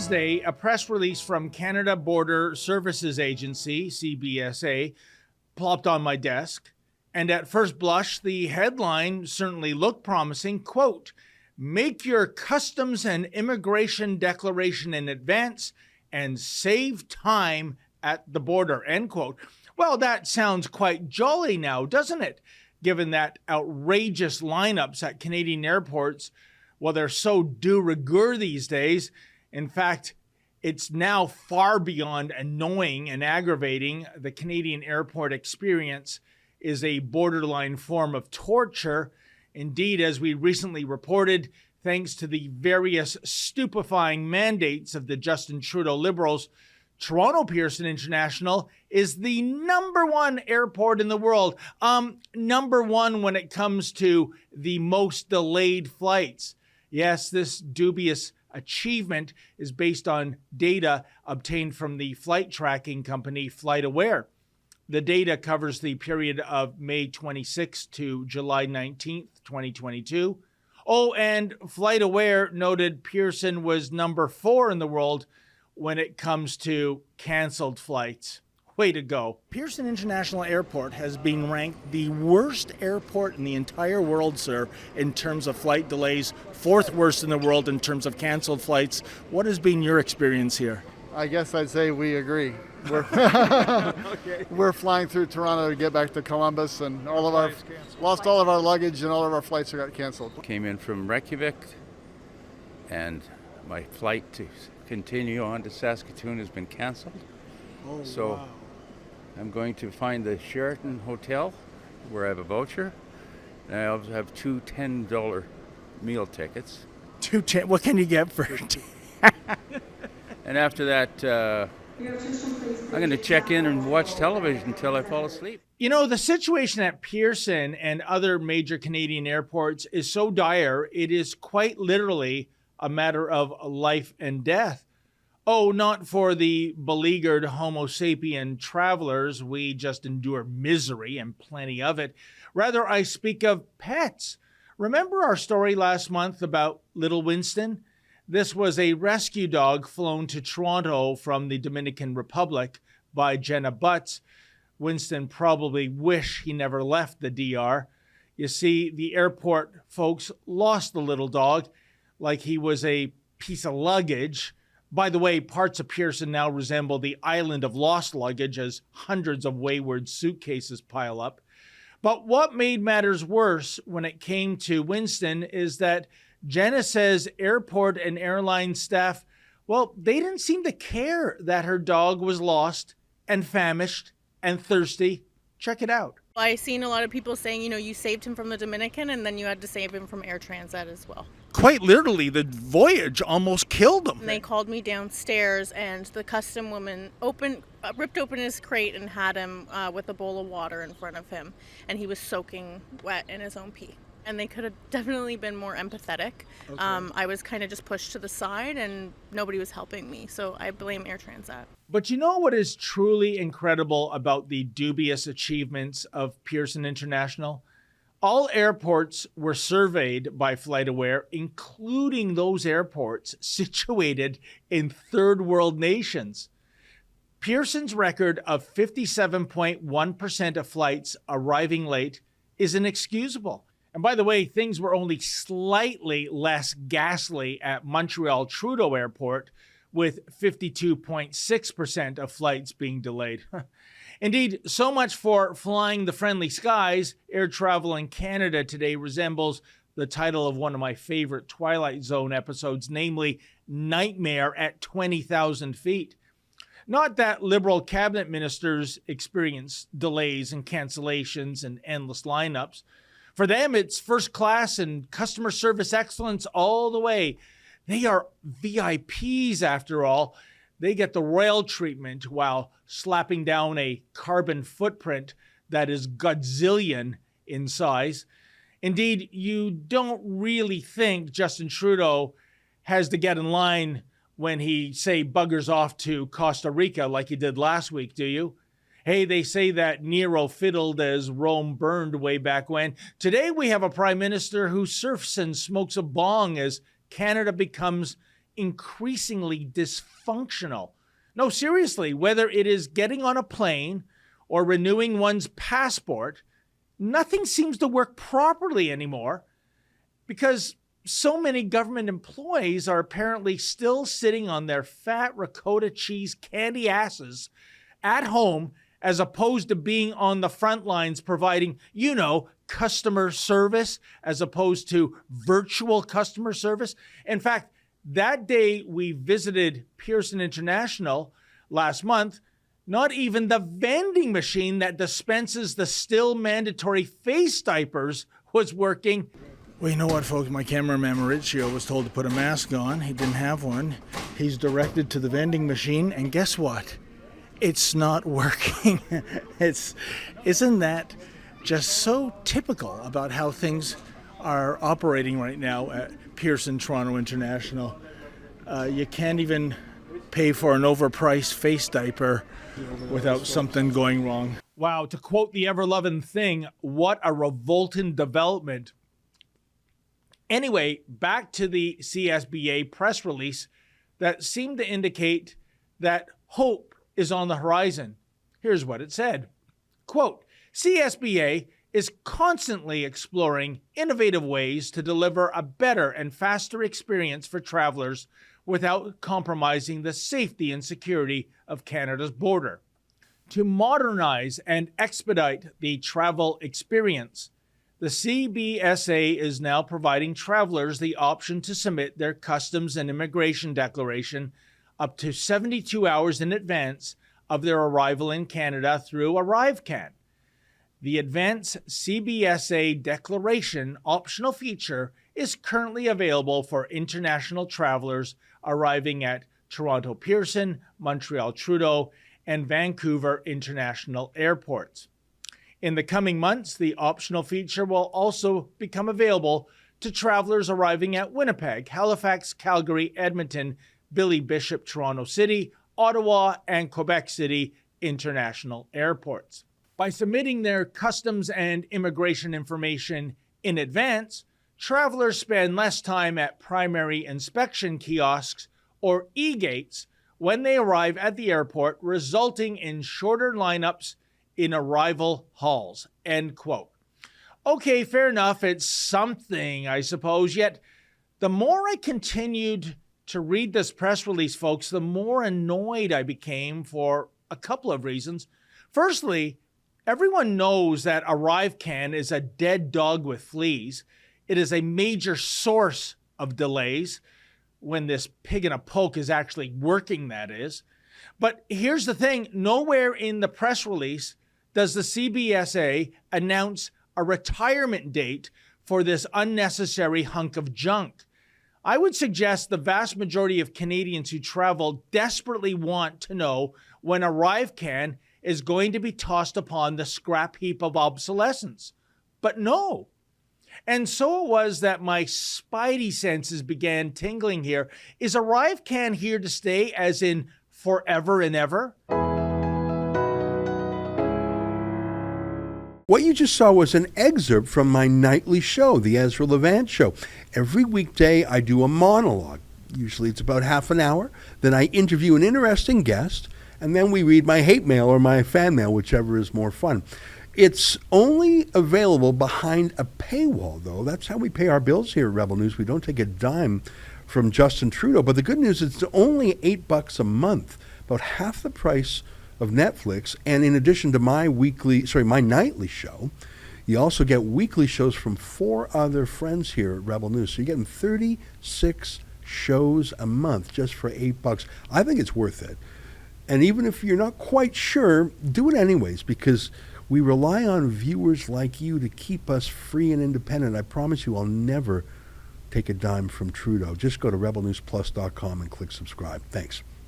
Wednesday, a press release from Canada Border Services Agency, CBSA, plopped on my desk. And at first blush, the headline certainly looked promising. Quote, "Make your customs and immigration declaration in advance and save time at the border," end quote. Well, that sounds quite jolly now, doesn't it? Given that outrageous lineups at Canadian airports, well, they're so de rigueur these days. In fact, it's now far beyond annoying and aggravating. The Canadian airport experience is a borderline form of torture. Indeed, as we recently reported, thanks to the various stupefying mandates of the Justin Trudeau Liberals, Toronto Pearson International is the number one airport in the world. Number one when it comes to the most delayed flights. Yes, this dubious achievement is based on data obtained from the flight tracking company FlightAware. The data covers the period of May 26th to July 19th, 2022. Oh, and FlightAware noted Pearson was number 4 in the world when it comes to canceled flights. Way to go. Pearson International Airport has been ranked the worst airport in the entire world, sir, in terms of flight delays, 4th worst in the world in terms of canceled flights. What has been your experience here? I guess I'd say we agree. We're, Okay. we're flying through Toronto to get back to Columbus, and lost all of our luggage, and all of our flights got canceled. Came in from Reykjavik, and my flight to continue on to Saskatoon has been canceled. Oh, So wow. I'm going to find the Sheraton Hotel where I have a voucher, and I also have two $10 meal tickets. 210. What can you get for it? And after that, I'm going to check in and watch television until I fall asleep. You know, the situation at Pearson and other major Canadian airports is so dire, it is quite literally a matter of life and death. Oh, not for the beleaguered Homo sapien travelers. We just endure misery and plenty of it. Rather, I speak of pets. Remember our story last month about little Winston? This was a rescue dog flown to Toronto from the Dominican Republic by Jenna Butts. Winston probably wished he never left the DR. You see, the airport folks lost the little dog like he was a piece of luggage. By the way, parts of Pearson now resemble the island of lost luggage as hundreds of wayward suitcases pile up. But what made matters worse when it came to Winston is that Jenna says airport and airline staff, well, they didn't seem to care that her dog was lost and famished and thirsty. Check it out. I've seen a lot of people saying, you saved him from the Dominican and then you had to save him from Air Transat as well. Quite literally, the voyage almost killed him. And they called me downstairs and the custom woman ripped open his crate and had him with a bowl of water in front of him. And he was soaking wet in his own pee. And they could have definitely been more empathetic. Okay. I was kind of just pushed to the side and nobody was helping me. So I blame Air Transat. But you know what is truly incredible about the dubious achievements of Pearson International? All airports were surveyed by FlightAware, including those airports situated in third world nations. Pearson's record of 57.1% of flights arriving late is inexcusable. And by the way, things were only slightly less ghastly at Montreal Trudeau Airport, with 52.6% of flights being delayed. Indeed, so much for flying the friendly skies. Air travel in Canada today resembles the title of one of my favorite Twilight Zone episodes, namely Nightmare at 20,000 feet. Not that Liberal cabinet ministers experience delays and cancellations and endless lineups. For them, it's first class and customer service excellence all the way. They are VIPs after all. They get the royal treatment while slapping down a carbon footprint that is godzillion in size. Indeed, you don't really think Justin Trudeau has to get in line when he, say, buggers off to Costa Rica like he did last week, do you? Hey, they say that Nero fiddled as Rome burned way back when. Today we have a prime minister who surfs and smokes a bong as Canada becomes increasingly dysfunctional. No, seriously, whether it is getting on a plane or renewing one's passport, nothing seems to work properly anymore because so many government employees are apparently still sitting on their fat ricotta cheese candy asses at home as opposed to being on the front lines providing, customer service as opposed to virtual customer service. In fact, that day we visited Pearson International last month, not even the vending machine that dispenses the still mandatory face diapers was working. Well, you know what, folks? My cameraman Mauricio was told to put a mask on. He didn't have one. He's directed to the vending machine, and guess what? It's not working. Isn't that just so typical about how things are operating right now at Pearson Toronto International? You can't even pay for an overpriced face diaper without something going wrong. Wow, to quote the ever-loving Thing, what a revolting development. Anyway, back to the CSBA press release that seemed to indicate that hope is on the horizon. Here's what it said. Quote, CSBA is constantly exploring innovative ways to deliver a better and faster experience for travelers without compromising the safety and security of Canada's border. To modernize and expedite the travel experience, the CBSA is now providing travelers the option to submit their customs and immigration declaration up to 72 hours in advance of their arrival in Canada through ArriveCAN. The Advanced CBSA Declaration optional feature is currently available for international travelers arriving at Toronto Pearson, Montreal Trudeau, and Vancouver International airports. In the coming months, the optional feature will also become available to travelers arriving at Winnipeg, Halifax, Calgary, Edmonton, Billy Bishop, Toronto City, Ottawa, and Quebec City international airports. By submitting their customs and immigration information in advance, travelers spend less time at primary inspection kiosks or e-gates when they arrive at the airport, resulting in shorter lineups in arrival halls, end quote. Okay, fair enough. It's something, I suppose. Yet, the more I continued to read this press release, folks, the more annoyed I became for a couple of reasons. Firstly, everyone knows that ArriveCAN is a dead dog with fleas. It is a major source of delays when this pig in a poke is actually working, that is. But here's the thing. Nowhere in the press release does the CBSA announce a retirement date for this unnecessary hunk of junk. I would suggest the vast majority of Canadians who travel desperately want to know when ArriveCAN is going to be tossed upon the scrap heap of obsolescence. But no. And so it was that my spidey senses began tingling here. Is ArriveCAN here to stay, as in forever and ever? What you just saw was an excerpt from my nightly show, the Ezra Levant Show. Every weekday I do a monologue. Usually it's about half an hour. Then I interview an interesting guest, and then we read my hate mail or my fan mail, whichever is more fun. It's only available behind a paywall, though. That's how we pay our bills here at Rebel News. We don't take a dime from Justin Trudeau. But the good news is it's only $8 a month, about half the price of Netflix. And in addition to my nightly show, you also get weekly shows from 4 other friends here at Rebel News. So you're getting 36 shows a month just for $8. I think it's worth it. And even if you're not quite sure, do it anyways, because we rely on viewers like you to keep us free and independent. I promise you I'll never take a dime from Trudeau. Just go to rebelnewsplus.com and click subscribe. Thanks.